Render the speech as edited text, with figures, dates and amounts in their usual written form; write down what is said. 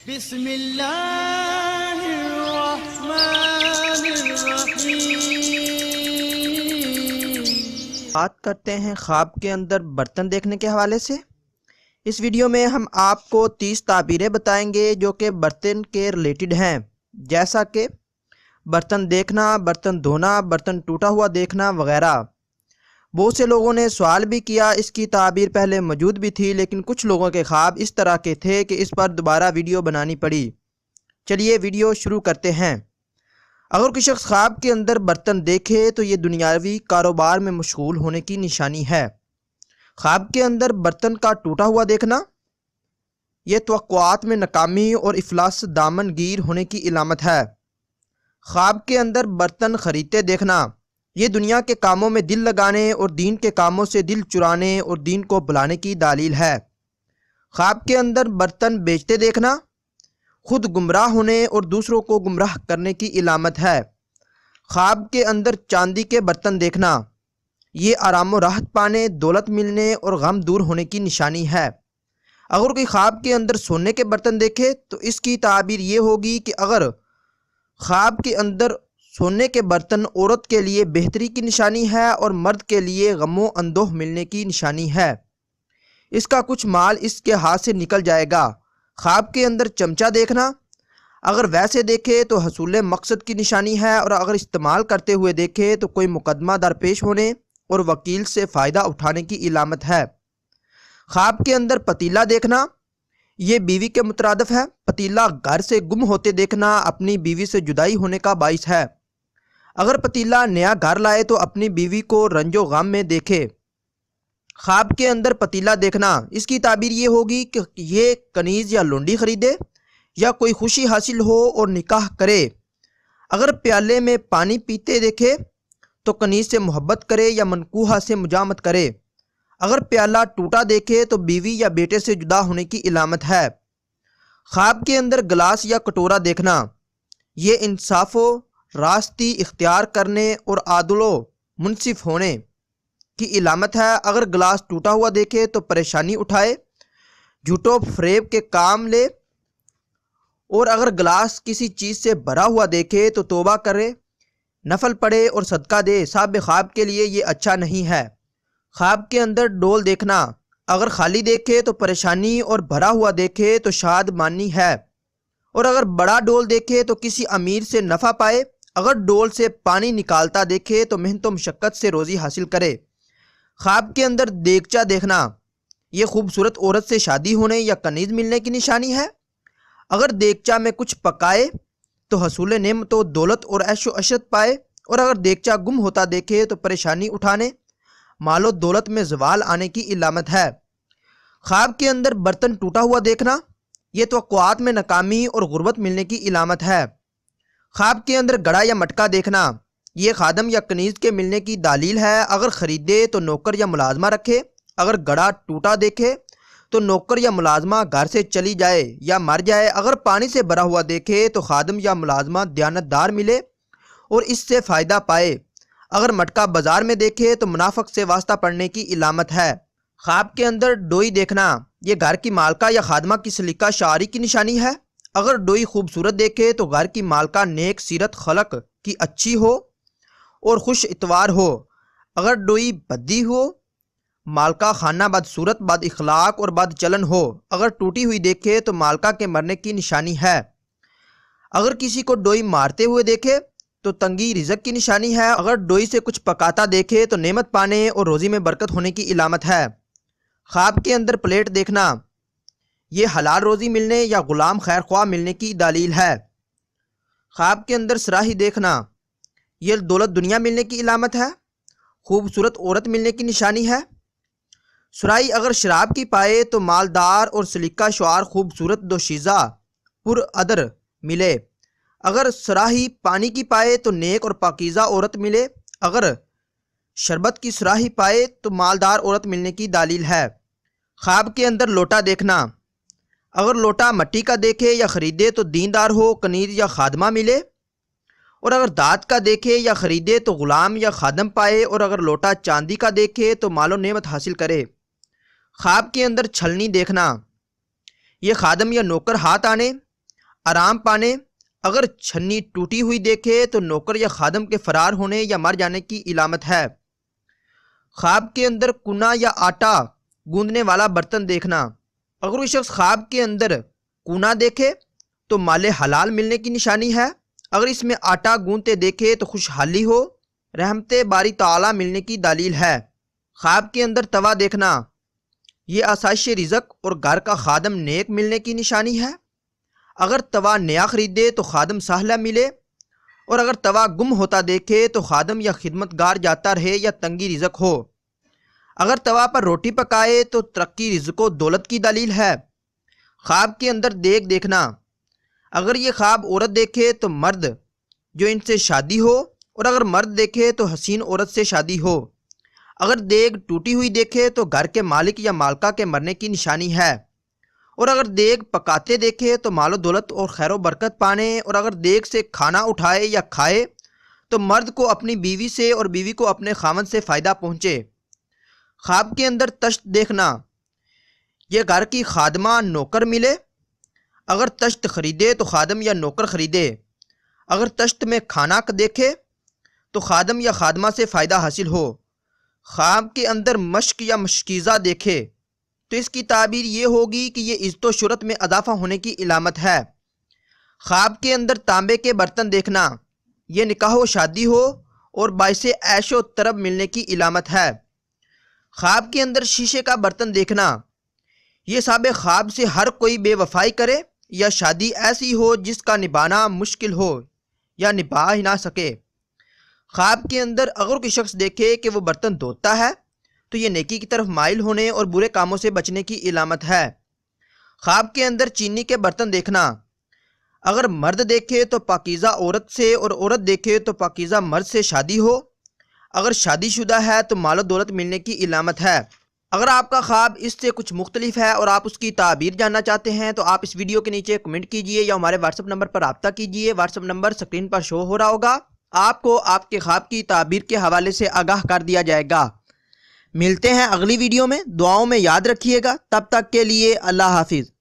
بسم اللہ الرحمن الرحیم۔ بات کرتے ہیں خواب کے اندر برتن دیکھنے کے حوالے سے۔ اس ویڈیو میں ہم آپ کو 30 تعبیریں بتائیں گے جو کہ برتن کے ریلیٹڈ ہیں، جیسا کہ برتن دیکھنا، برتن دھونا، برتن ٹوٹا ہوا دیکھنا وغیرہ۔ بہت سے لوگوں نے سوال بھی کیا، اس کی تعبیر پہلے موجود بھی تھی لیکن کچھ لوگوں کے خواب اس طرح کے تھے کہ اس پر دوبارہ ویڈیو بنانی پڑی۔ چلیے ویڈیو شروع کرتے ہیں۔ اگر کوئی شخص خواب کے اندر برتن دیکھے تو یہ دنیاوی کاروبار میں مشغول ہونے کی نشانی ہے۔ خواب کے اندر برتن کا ٹوٹا ہوا دیکھنا یہ توقعات میں ناکامی اور افلاس دامن گیر ہونے کی علامت ہے۔ خواب کے اندر برتن خریدتے دیکھنا یہ دنیا کے کاموں میں دل لگانے اور دین کے کاموں سے دل چرانے اور دین کو بلانے کی دلیل ہے۔ خواب کے اندر برتن بیچتے دیکھنا خود گمراہ ہونے اور دوسروں کو گمراہ کرنے کی علامت ہے۔ خواب کے اندر چاندی کے برتن دیکھنا یہ آرام و راحت پانے، دولت ملنے اور غم دور ہونے کی نشانی ہے۔ اگر کوئی خواب کے اندر سونے کے برتن دیکھے تو اس کی تعبیر یہ ہوگی کہ اگر خواب کے اندر سونے کے برتن عورت کے لیے بہتری کی نشانی ہے اور مرد کے لیے غم و اندوہ ملنے کی نشانی ہے۔ اس کا کچھ مال اس کے ہاتھ سے نکل جائے گا۔ خواب کے اندر چمچہ دیکھنا اگر ویسے دیکھے تو حصول مقصد کی نشانی ہے، اور اگر استعمال کرتے ہوئے دیکھے تو کوئی مقدمہ درپیش ہونے اور وکیل سے فائدہ اٹھانے کی علامت ہے۔ خواب کے اندر پتیلا دیکھنا یہ بیوی کے مترادف ہے۔ پتیلا گھر سے گم ہوتے دیکھنا اپنی بیوی سے جدائی ہونے کا باعث ہے۔ اگر پتیلا نیا گھر لائے تو اپنی بیوی کو رنج و غم میں دیکھے۔ خواب کے اندر پتیلا دیکھنا اس کی تعبیر یہ ہوگی کہ یہ کنیز یا لونڈی خریدے یا کوئی خوشی حاصل ہو اور نکاح کرے۔ اگر پیالے میں پانی پیتے دیکھے تو کنیز سے محبت کرے یا منکوحہ سے مجامت کرے۔ اگر پیالہ ٹوٹا دیکھے تو بیوی یا بیٹے سے جدا ہونے کی علامت ہے۔ خواب کے اندر گلاس یا کٹورا دیکھنا یہ انصاف و راستی اختیار کرنے اور عادل و منصف ہونے کی علامت ہے۔ اگر گلاس ٹوٹا ہوا دیکھے تو پریشانی اٹھائے، جھوٹ و فریب کے کام لے، اور اگر گلاس کسی چیز سے بھرا ہوا دیکھے تو توبہ کرے، نفل پڑھے اور صدقہ دے۔ صاحب خواب کے لیے یہ اچھا نہیں ہے۔ خواب کے اندر ڈول دیکھنا اگر خالی دیکھے تو پریشانی اور بھرا ہوا دیکھے تو شادمانی ہے، اور اگر بڑا ڈول دیکھے تو کسی امیر سے نفع پائے۔ اگر ڈول سے پانی نکالتا دیکھے تو محنت و مشقت سے روزی حاصل کرے۔ خواب کے اندر دیگچہ دیکھنا یہ خوبصورت عورت سے شادی ہونے یا کنیز ملنے کی نشانی ہے۔ اگر دیگچہ میں کچھ پکائے تو حصول نعمت و دولت اور عیش و عشرت پائے، اور اگر دیگچہ گم ہوتا دیکھے تو پریشانی اٹھانے، مال و دولت میں زوال آنے کی علامت ہے۔ خواب کے اندر برتن ٹوٹا ہوا دیکھنا یہ توقعات میں ناکامی اور غربت ملنے کی علامت ہے۔ خواب کے اندر گڑا یا مٹکا دیکھنا یہ خادم یا کنیز کے ملنے کی دلیل ہے۔ اگر خریدے تو نوکر یا ملازمہ رکھے۔ اگر گڑا ٹوٹا دیکھے تو نوکر یا ملازمہ گھر سے چلی جائے یا مر جائے۔ اگر پانی سے بھرا ہوا دیکھے تو خادم یا ملازمہ دیانتدار ملے اور اس سے فائدہ پائے۔ اگر مٹکا بازار میں دیکھے تو منافق سے واسطہ پڑنے کی علامت ہے۔ خواب کے اندر ڈوئی دیکھنا یہ گھر کی مالکہ یا خادمہ کی سلیقہ شعاری کی نشانی ہے۔ اگر ڈوئی خوبصورت دیکھے تو گھر کی مالکہ نیک سیرت خلق کی اچھی ہو اور خوش اتوار ہو۔ اگر ڈوئی بدی ہو، مالکہ خانہ بدصورت، بد اخلاق اور بد چلن ہو۔ اگر ٹوٹی ہوئی دیکھے تو مالکہ کے مرنے کی نشانی ہے۔ اگر کسی کو ڈوئی مارتے ہوئے دیکھے تو تنگی رزق کی نشانی ہے۔ اگر ڈوئی سے کچھ پکاتا دیکھے تو نعمت پانے اور روزی میں برکت ہونے کی علامت ہے۔ خواب کے اندر پلیٹ دیکھنا یہ حلال روزی ملنے یا غلام خیر خواہ ملنے کی دلیل ہے۔ خواب کے اندر سراہی دیکھنا یہ دولت دنیا ملنے کی علامت ہے، خوبصورت عورت ملنے کی نشانی ہے۔ سراہی اگر شراب کی پائے تو مالدار اور سلیقہ شعار خوبصورت دوشیزہ پر ادر ملے۔ اگر سراہی پانی کی پائے تو نیک اور پاکیزہ عورت ملے۔ اگر شربت کی سراہی پائے تو مالدار عورت ملنے کی دلیل ہے۔ خواب کے اندر لوٹا دیکھنا اگر لوٹا مٹی کا دیکھے یا خریدے تو دیندار ہو، کنیز یا خادمہ ملے، اور اگر دانت کا دیکھے یا خریدے تو غلام یا خادم پائے، اور اگر لوٹا چاندی کا دیکھے تو مال و نعمت حاصل کرے۔ خواب کے اندر چھلنی دیکھنا یہ خادم یا نوکر ہاتھ آنے آرام پانے، اگر چھنی ٹوٹی ہوئی دیکھے تو نوکر یا خادم کے فرار ہونے یا مر جانے کی علامت ہے۔ خواب کے اندر کنا یا آٹا گوندنے والا برتن دیکھنا، اگر کوئی شخص خواب کے اندر کنا دیکھے تو مال حلال ملنے کی نشانی ہے، اگر اس میں آٹا گوندتے دیکھے تو خوشحالی ہو، رحمت باری تعالیٰ ملنے کی دلیل ہے۔ خواب کے اندر توا دیکھنا، یہ آسائش رزق اور گھر کا خادم نیک ملنے کی نشانی ہے، اگر توا نیا خریدے تو خادم سہلہ ملے، اور اگر توا گم ہوتا دیکھے تو خادم یا خدمت گار جاتا رہے یا تنگی رزق ہو، اگر توا پر روٹی پکائے تو ترقی رزق و دولت کی دلیل ہے۔ خواب کے اندر دیگ دیکھنا، اگر یہ خواب عورت دیکھے تو مرد جو ان سے شادی ہو، اور اگر مرد دیکھے تو حسین عورت سے شادی ہو، اگر دیگ ٹوٹی ہوئی دیکھے تو گھر کے مالک یا مالکہ کے مرنے کی نشانی ہے، اور اگر دیگ پکاتے دیکھے تو مال و دولت اور خیر و برکت پانے، اور اگر دیگ سے کھانا اٹھائے یا کھائے تو مرد کو اپنی بیوی سے اور بیوی کو اپنے خاوند سے فائدہ پہنچے۔ خواب کے اندر تشت دیکھنا، یہ گھر کی خادمہ نوکر ملے، اگر تشت خریدے تو خادم یا نوکر خریدے، اگر تشت میں کھانا دیکھے تو خادم یا خادمہ سے فائدہ حاصل ہو۔ خواب کے اندر مشک یا مشکیزہ دیکھے تو اس کی تعبیر یہ ہوگی کہ یہ عزت و شہرت میں اضافہ ہونے کی علامت ہے۔ خواب کے اندر تانبے کے برتن دیکھنا، یہ نکاح و شادی ہو اور باعث عیش و طرب ملنے کی علامت ہے۔ خواب کے اندر شیشے کا برتن دیکھنا، یہ صاحب خواب سے ہر کوئی بے وفائی کرے یا شادی ایسی ہو جس کا نبھانا مشکل ہو یا نبھا ہی نہ سکے۔ خواب کے اندر اگر کوئی شخص دیکھے کہ وہ برتن دھوتا ہے تو یہ نیکی کی طرف مائل ہونے اور برے کاموں سے بچنے کی علامت ہے۔ خواب کے اندر چینی کے برتن دیکھنا، اگر مرد دیکھے تو پاکیزہ عورت سے اور عورت دیکھے تو پاکیزہ مرد سے شادی ہو، اگر شادی شدہ ہے تو مال و دولت ملنے کی علامت ہے۔ اگر آپ کا خواب اس سے کچھ مختلف ہے اور آپ اس کی تعبیر جاننا چاہتے ہیں تو آپ اس ویڈیو کے نیچے کمنٹ کیجئے یا ہمارے واٹس ایپ نمبر پر رابطہ کیجئے۔ واٹس ایپ نمبر سکرین پر شو ہو رہا ہوگا، آپ کو آپ کے خواب کی تعبیر کے حوالے سے آگاہ کر دیا جائے گا۔ ملتے ہیں اگلی ویڈیو میں، دعاؤں میں یاد رکھیے گا، تب تک کے لیے اللہ حافظ۔